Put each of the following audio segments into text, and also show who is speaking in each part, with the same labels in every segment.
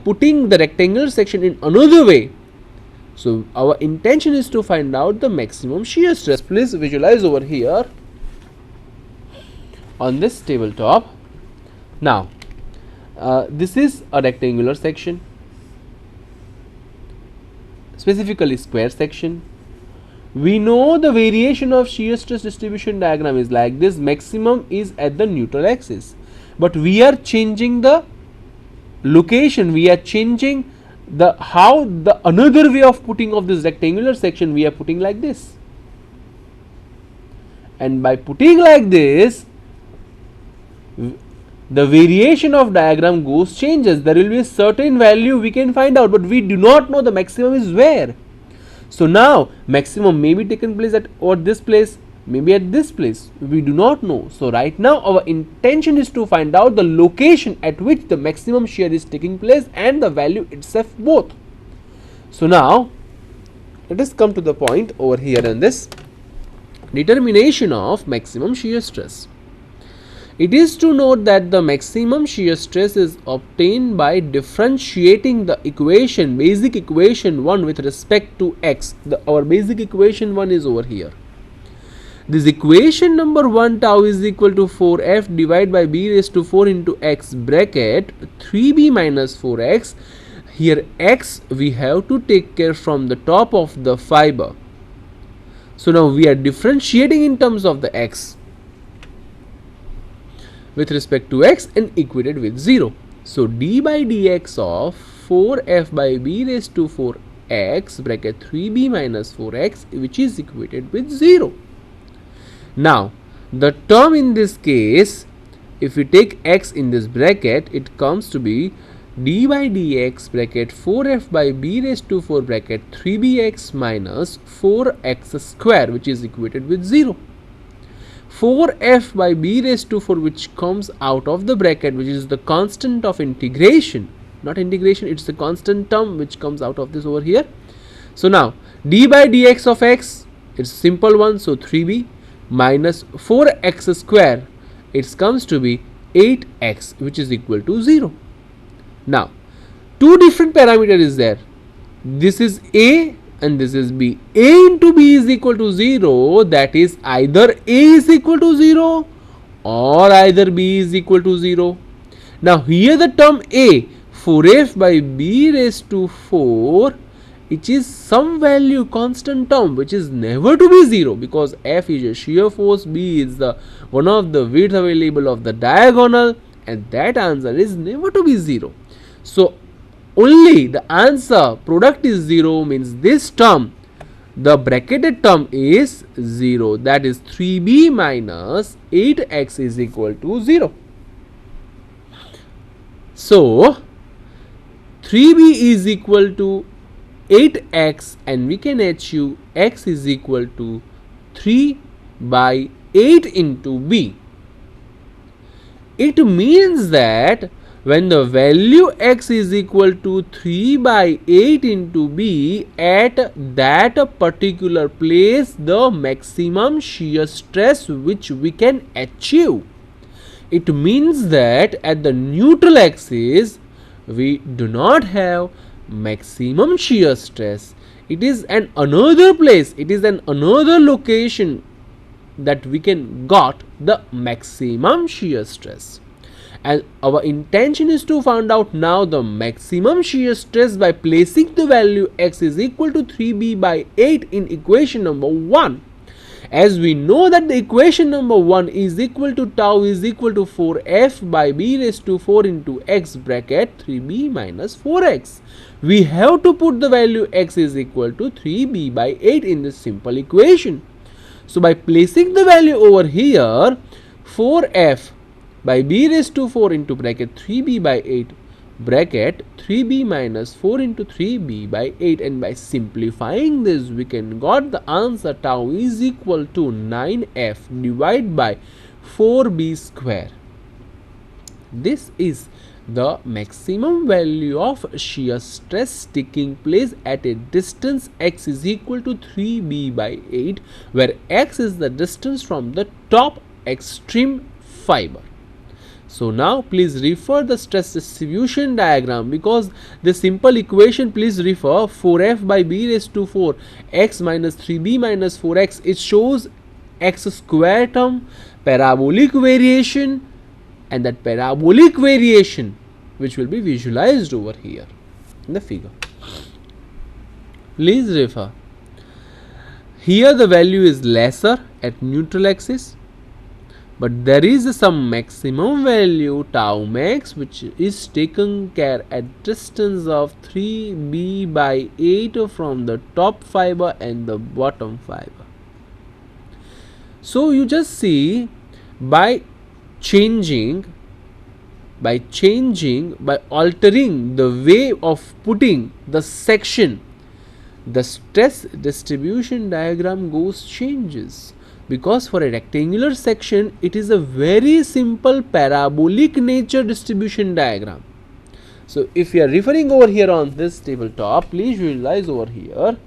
Speaker 1: putting the rectangular section in another way. So our intention is to find out the maximum shear stress. Please visualize over here on this tabletop. Now this is a rectangular section, specifically square section. We know the variation of shear stress distribution diagram is like this. Maximum is at the neutral axis, but we are changing the location, we are changing the another way of putting of this rectangular section. We are putting like this, and by putting like this, the variation of diagram changes. There will be a certain value we can find out, but we do not know the maximum is where. So now maximum may be taken place at or this place, maybe at this place, we do not know. So right now our intention is to find out the location at which the maximum shear is taking place and the value itself both. So now let us come to the point over here in this determination of maximum shear stress. It is to note that the maximum shear stress is obtained by differentiating the equation, basic equation 1 with respect to x. Our basic equation 1 is over here. This equation number 1, tau is equal to 4f divided by b raised to 4 into x bracket 3b minus 4x. Here x we have to take care from the top of the fiber. So now we are differentiating in terms of the x with respect to x and equated with 0. So d by dx of 4f by b raised to 4x bracket 3b minus 4x, which is equated with 0. Now the term in this case, if we take x in this bracket, it comes to be d by dx bracket 4f by b raised to 4 bracket 3bx minus 4x square, which is equated with 0. 4f by b raised to 4, which comes out of the bracket, which is the constant of integration, not integration, it's the constant term which comes out of this over here. So now d by dx of x, it's simple one, so 3b minus 4x square, it comes to be 8x, which is equal to 0. Now two different parameter is there, this is a and this is b. A into b is equal to 0, that is either a is equal to 0 or either b is equal to 0. Now here the term a, 4f by b raised to 4, which is some value constant term which is never to be 0, because F is a shear force, B is the one of the width available of the diagonal, and that answer is never to be 0. So only the answer product is 0, means this term, the bracketed term is 0, that is 3b minus 8x is equal to 0. So 3b is equal to 8x, and we can achieve x is equal to 3 by 8 into b. It means that when the value x is equal to 3 by 8 into b, at that particular place the maximum shear stress which we can achieve. It means that at the neutral axis we do not have maximum shear stress. It is an another place, it is an another location that we can got the maximum shear stress. And our intention is to find out now the maximum shear stress by placing the value x is equal to 3b by 8 in equation number 1. As we know that the equation number 1 is equal to tau is equal to 4f by b raised to 4 into x bracket 3b minus 4x. We have to put the value x is equal to 3b by 8 in this simple equation. So by placing the value over here, 4f by b raised to 4 into bracket 3b by 8 bracket 3b minus 4 into 3b by 8, and by simplifying this we can got the answer tau is equal to 9f divided by 4b square. This is the maximum value of shear stress taking place at a distance x is equal to 3b by 8, where x is the distance from the top extreme fiber. So now please refer the stress distribution diagram, because the simple equation, please refer 4f by b raised to 4 x minus 3b minus 4x. It shows x square term, parabolic variation, and that parabolic variation which will be visualized over here in the figure. Please refer. Here the value is lesser at neutral axis, but there is some maximum value tau max which is taken care at distance of 3b by 8 from the top fiber and the bottom fiber. So you just see, by altering the way of putting the section, the stress distribution diagram changes. Because for a rectangular section, it is a very simple parabolic nature distribution diagram. So if you are referring over here on this tabletop, please visualize over here.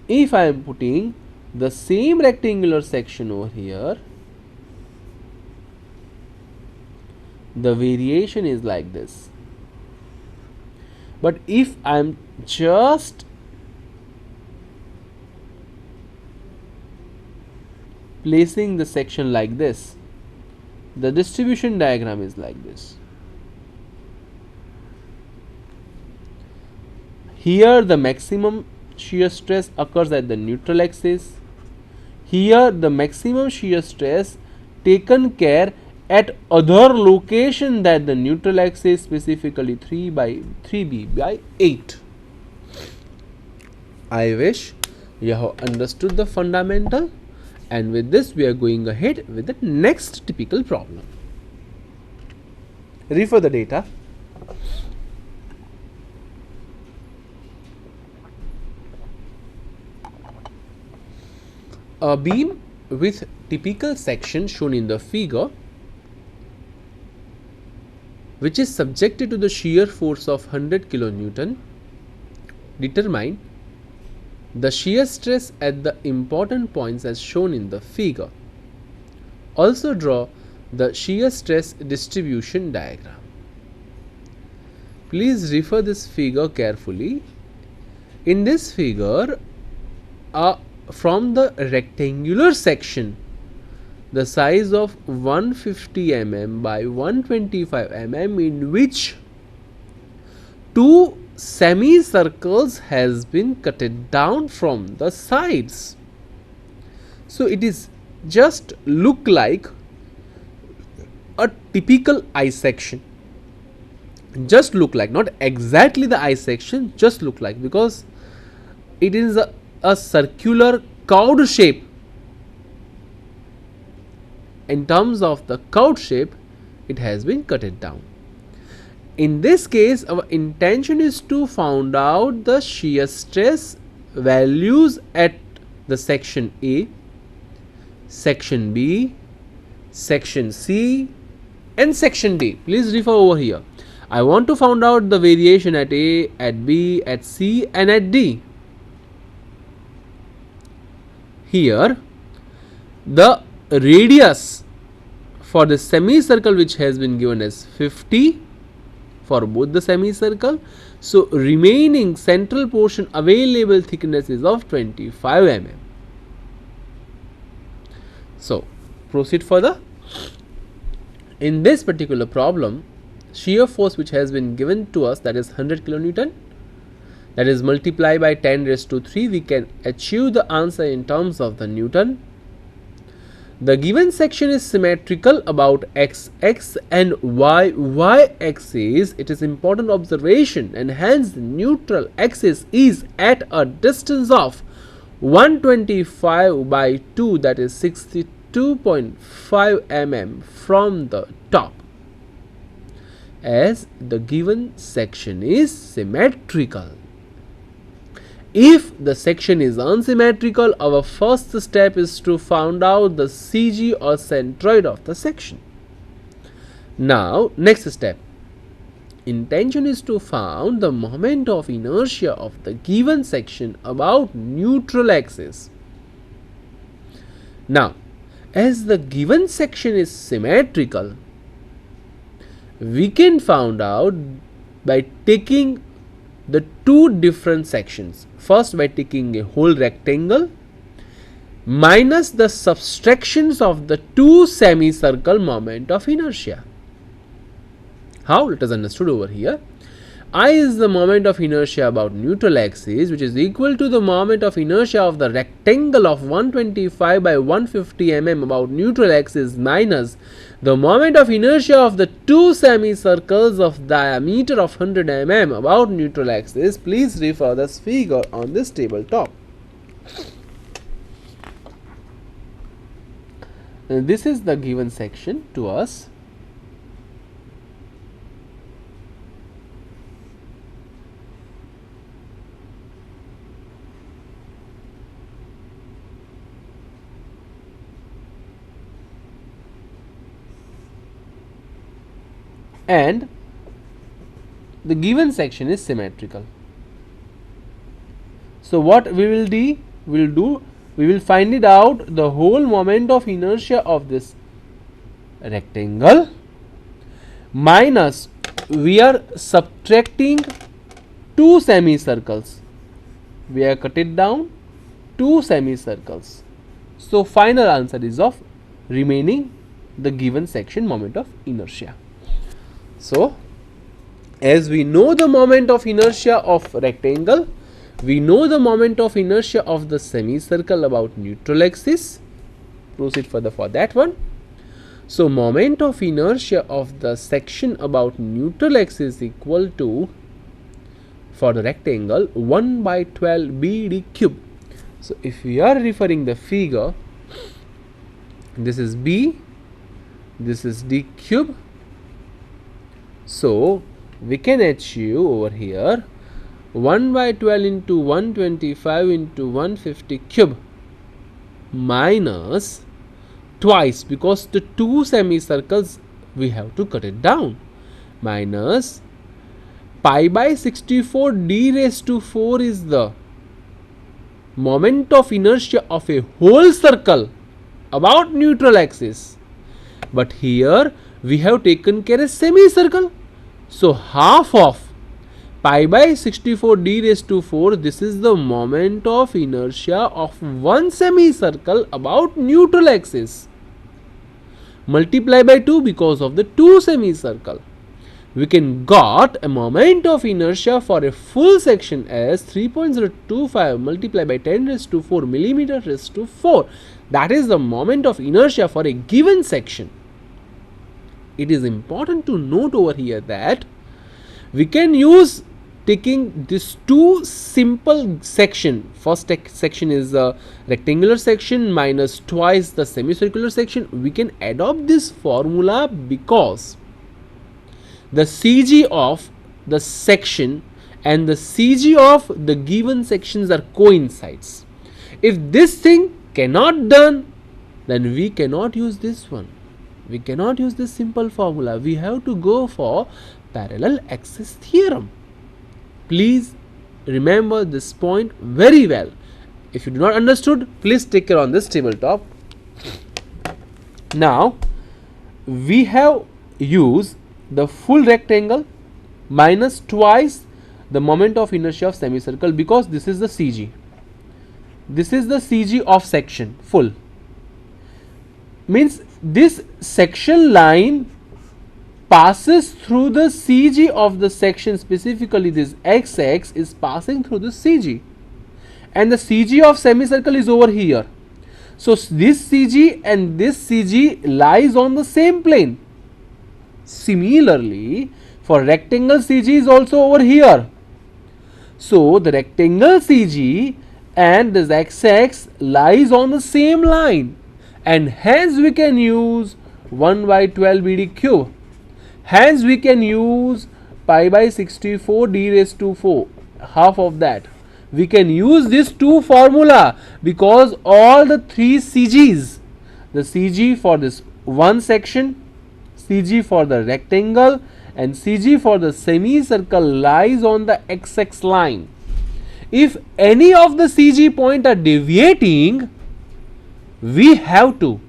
Speaker 1: If I am putting the same rectangular section over here, the variation is like this. But if I am just placing the section like this, the distribution diagram is like this. Here the maximum shear stress occurs at the neutral axis. Here the maximum shear stress taken care at other location than the neutral axis, specifically 3b by 8. I wish you have understood the fundamental, and with this we are going ahead with the next typical problem. Refer the data. A beam with typical section shown in the figure, which is subjected to the shear force of 100 kN, determine the shear stress at the important points as shown in the figure. Also draw the shear stress distribution diagram. Please refer this figure carefully. In this figure, from the rectangular section, the size of 150 mm by 125 mm, in which two semicircles has been cutted down from the sides. So it is just look like a typical eye section. Just look like, not exactly the eye section, just look like, because it is a circular curved shape. In terms of the curved shape, it has been cutted down. In this case, our intention is to find out the shear stress values at the section A, section B, section C, and section D. Please refer over here. I want to find out the variation at A, at B, at C, and at D. Here, the radius for the semicircle which has been given as 50 for both the semicircle. So remaining central portion available thickness is of 25 mm. So proceed further. In this particular problem, shear force which has been given to us, that is 100 kN, that is multiplied by 10 raised to 3, we can achieve the answer in terms of the Newton. The given section is symmetrical about x and y axis. It is important observation, and hence the neutral axis is at a distance of 125 by 2, that is 62.5 mm from the top, as the given section is symmetrical. If the section is unsymmetrical, our first step is to find out the CG or centroid of the section. Now, next step. Intention is to find the moment of inertia of the given section about neutral axis. Now, as the given section is symmetrical, we can find out by taking the two different sections. First, by taking a whole rectangle minus the subtractions of the two semicircle moment of inertia. How? Let us understood over here. I is the moment of inertia about neutral axis, which is equal to the moment of inertia of the rectangle of 125 by 150 mm about neutral axis minus the moment of inertia of the two semicircles of diameter of 100 mm about neutral axis. Please refer this figure on this tabletop. And this is the given section to us. And the given section is symmetrical. So what we will do, we will find it out the whole moment of inertia of this rectangle minus we are subtracting two semicircles. We are cut it down two semicircles. So final answer is of remaining the given section moment of inertia. So, as we know the moment of inertia of rectangle, we know the moment of inertia of the semicircle about neutral axis. Proceed further for that one. So, moment of inertia of the section about neutral axis equal to, for the rectangle, 1 by 12 BD cube. So, if we are referring the figure, this is B, this is D cube. So, we can achieve over here 1 by 12 into 125 into 150 cube minus twice, because the two semicircles we have to cut it down, minus pi by 64 d raised to 4 is the moment of inertia of a whole circle about neutral axis. But here we have taken care of semicircle. So, half of pi by 64 d raised to 4, this is the moment of inertia of one semicircle about neutral axis. Multiply by 2 because of the two semicircle. We can got a moment of inertia for a full section as 3.025 multiplied by 10 raised to 4 millimeter raised to 4. That is the moment of inertia for a given section. It is important to note over here that we can use taking this two simple section. First section is a rectangular section minus twice the semicircular section. We can adopt this formula because the CG of the section and the CG of the given sections are coincides. If this thing cannot done, then we cannot use this one. We cannot use this simple formula. We have to go for parallel axis theorem. Please remember this point very well. If you do not understood, please take care on this tabletop. Now, we have used the full rectangle minus twice the moment of inertia of semicircle because this is the CG. This is the CG of section full. Means this section line passes through the CG of the section, specifically this XX is passing through the CG, and the CG of semicircle is over here. So this CG and this CG lies on the same plane. Similarly, for rectangle CG is also over here. So the rectangle CG and this XX lies on the same line, and hence we can use 1 by 12 BD cube. Hence we can use pi by 64 d raised to 4, half of that. We can use this two formula because all the three CGs, the CG for this one section, CG for the rectangle and CG for the semicircle lies on the XX line. If any of the CG point are deviating, we have to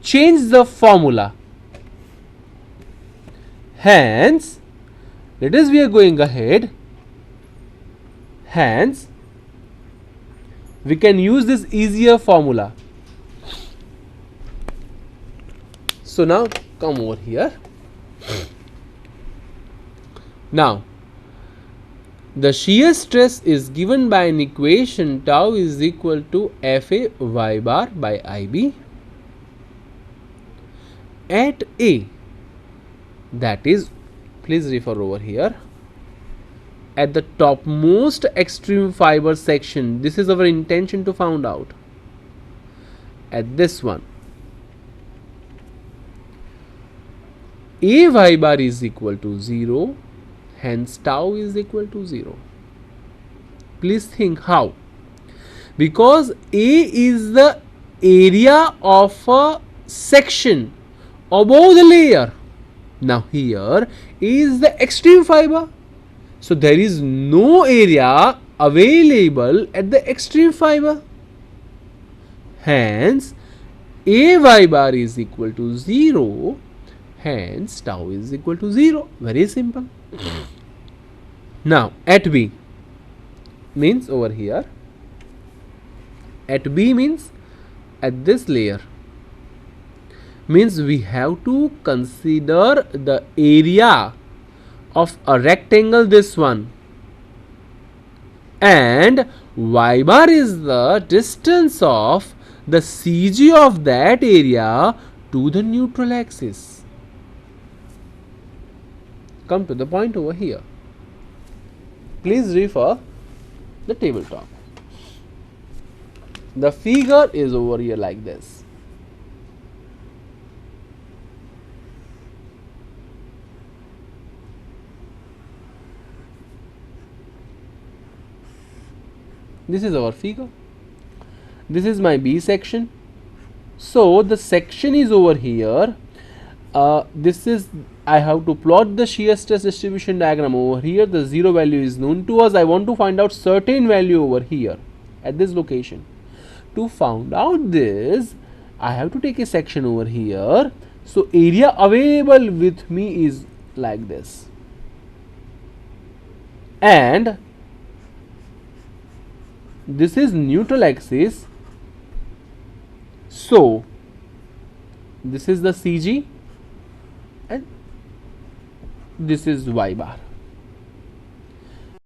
Speaker 1: change the formula. Hence, let us we are going ahead. Hence, we can use this easier formula. So now come over here. Now, the shear stress is given by an equation tau is equal to Fa y bar by Ib at A, that is, please refer over here, at the topmost extreme fiber section. This is our intention to find out. At this one, A y bar is equal to 0, hence tau is equal to 0. Please think how. Because A is the area of a section above the layer. Now here is the extreme fiber. So there is no area available at the extreme fiber. Hence, A y bar is equal to 0. Hence, tau is equal to 0. Very simple. Now, at B means over here. At B means at this layer. Means we have to consider the area of a rectangle, this one, and y bar is the distance of the CG of that area to the neutral axis. Come to the point over here. Please refer the tabletop. The figure is over here like this. This is our figure. This is my B section. So the section is over here. This is, I have to plot the shear stress distribution diagram over here. The 0 value is known to us. I want to find out certain value over here at this location. To find out this, I have to take a section over here. So area available with me is like this. And this is neutral axis. So this is the CG and this is y bar.